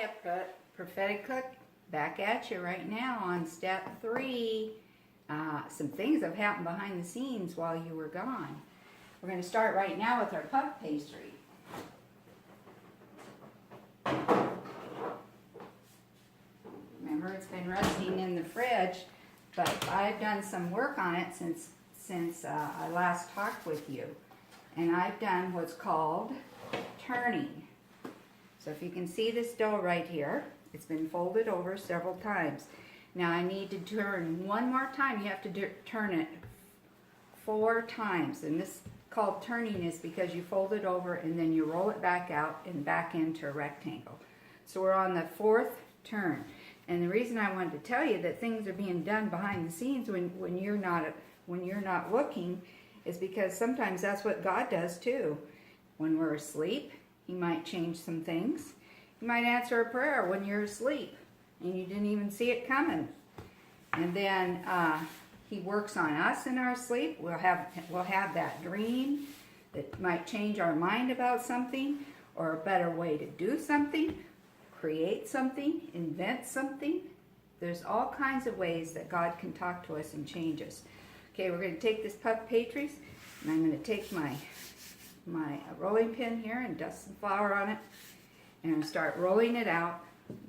a prophetic cook back at you right now on step 3. Some things have happened behind the scenes while you were gone. We're going to start right now with our puff pastry. Remember, it's been resting in the fridge, but I've done some work on it since I last talked with you. And I've done what's called turning. So if you can see this dough right here, it's been folded over several times. Now I need to turn one more time. You have to turn it 4 times. And this called turning is because you fold it over and then you roll it back out and back into a rectangle. So we're on the 4th turn. And the reason I wanted to tell you that things are being done behind the scenes when you're not looking is because sometimes that's what God does too. When we're asleep, He might change some things. He might answer a prayer when you're asleep and you didn't even see it coming. And then He works on us in our sleep. We'll have that dream that might change our mind about something or a better way to do something, create something, invent something. There's all kinds of ways that God can talk to us and change us. Okay, we're going to take this puff pastry, and I'm going to take my rolling pin here and dust some flour on it, and start rolling it out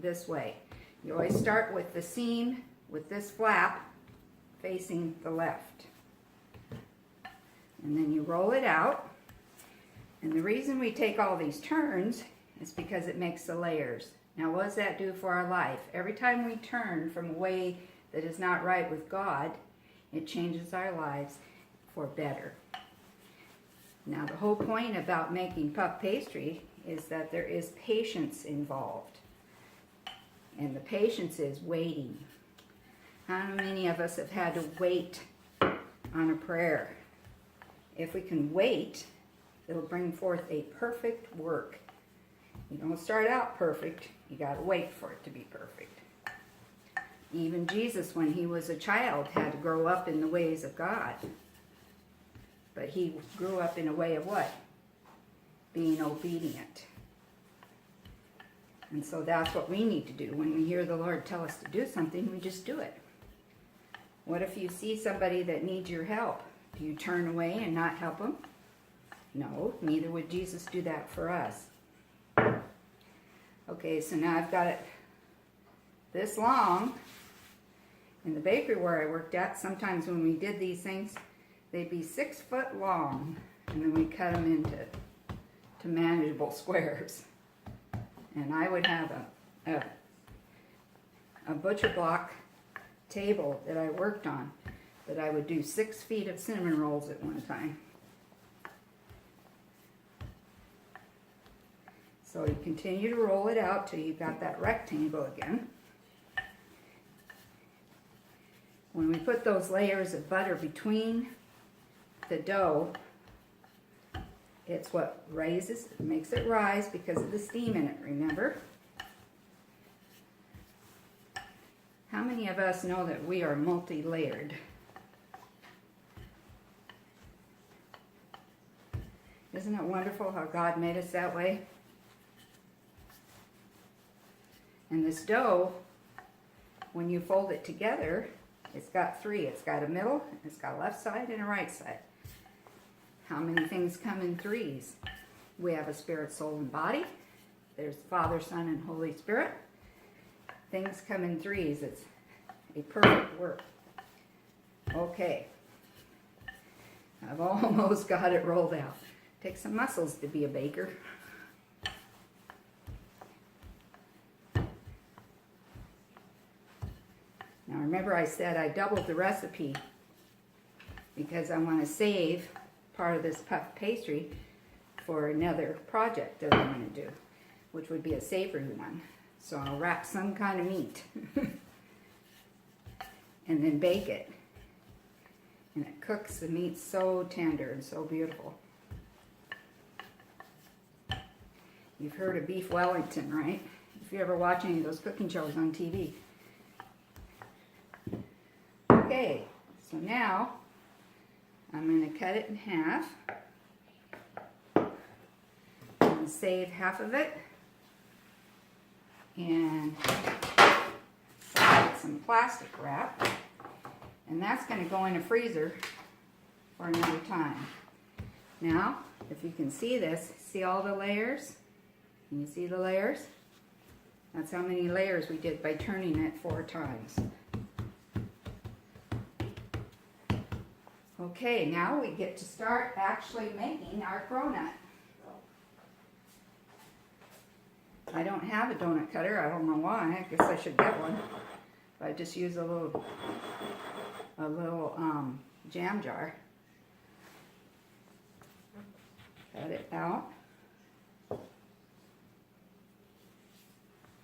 this way. You always start with the seam with this flap facing the left. And then you roll it out. And the reason we take all these turns is because it makes the layers. Now what does that do for our life? Every time we turn from a way that is not right with God, it changes our lives for better. Now the whole point about making puff pastry is that there is patience involved. And the patience is waiting. How many of us have had to wait on a prayer? If we can wait, it'll bring forth a perfect work. You don't start out perfect, you got to wait for it to be perfect. Even Jesus, when He was a child, had to grow up in the ways of God. But He grew up in a way of what? Being obedient. And so that's what we need to do. When we hear the Lord tell us to do something, we just do it. What if you see somebody that needs your help? Do you turn away and not help them? No, neither would Jesus do that for us. Okay, so now I've got it this long. In the bakery where I worked at, sometimes when we did these things, they'd be 6 foot long, and then we cut them into manageable squares. And I would have a butcher block table that I worked on, that I would do 6 feet of cinnamon rolls at one time. So you continue to roll it out till you've got that rectangle again. When we put those layers of butter between the dough, it's what raises, it makes it rise because of the steam in it, remember? How many of us know that we are multi-layered? Isn't it wonderful how God made us that way? And this dough, when you fold it together, it's got 3. It's got a middle, it's got a left side and a right side. How many things come in 3s? We have a spirit, soul, and body. There's Father, Son, and Holy Spirit. Things come in 3s. It's a perfect work. Okay. I've almost got it rolled out. Takes some muscles to be a baker. Now remember I said I doubled the recipe because I want to save part of this puff pastry for another project that I'm going to do, which would be a savory one. So I'll wrap some kind of meat and then bake it. And it cooks the meat so tender and so beautiful. You've heard of beef Wellington, right? If you ever watch any of those cooking shows on TV. Okay, so now I'm going to cut it in half and save half of it and some plastic wrap. And that's going to go in a freezer for another time. Now, if you can see this, see all the layers? Can you see the layers? That's how many layers we did by turning it 4 times. Okay, now we get to start actually making our cronut. I don't have a donut cutter. I don't know why. I guess I should get one. But I just use a little jam jar. Cut it out.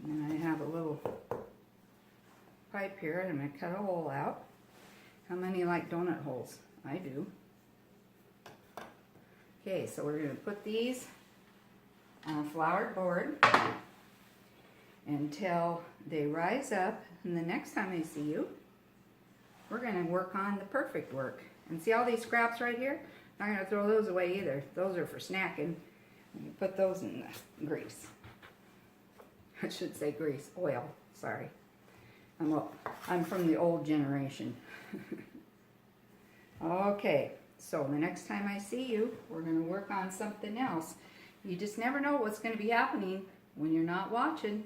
And then I have a little pipe here, and I'm going to cut a hole out. How many like donut holes? I do. Okay, so we're going to put these on a floured board until they rise up, and the next time I see you, we're going to work on the perfect work. And see all these scraps right here? I'm not going to throw those away either. Those are for snacking. You put those in the grease. I should say grease, oil, sorry. I'm from the old generation. Okay, so the next time I see you, we're going to work on something else. You just never know what's going to be happening when you're not watching.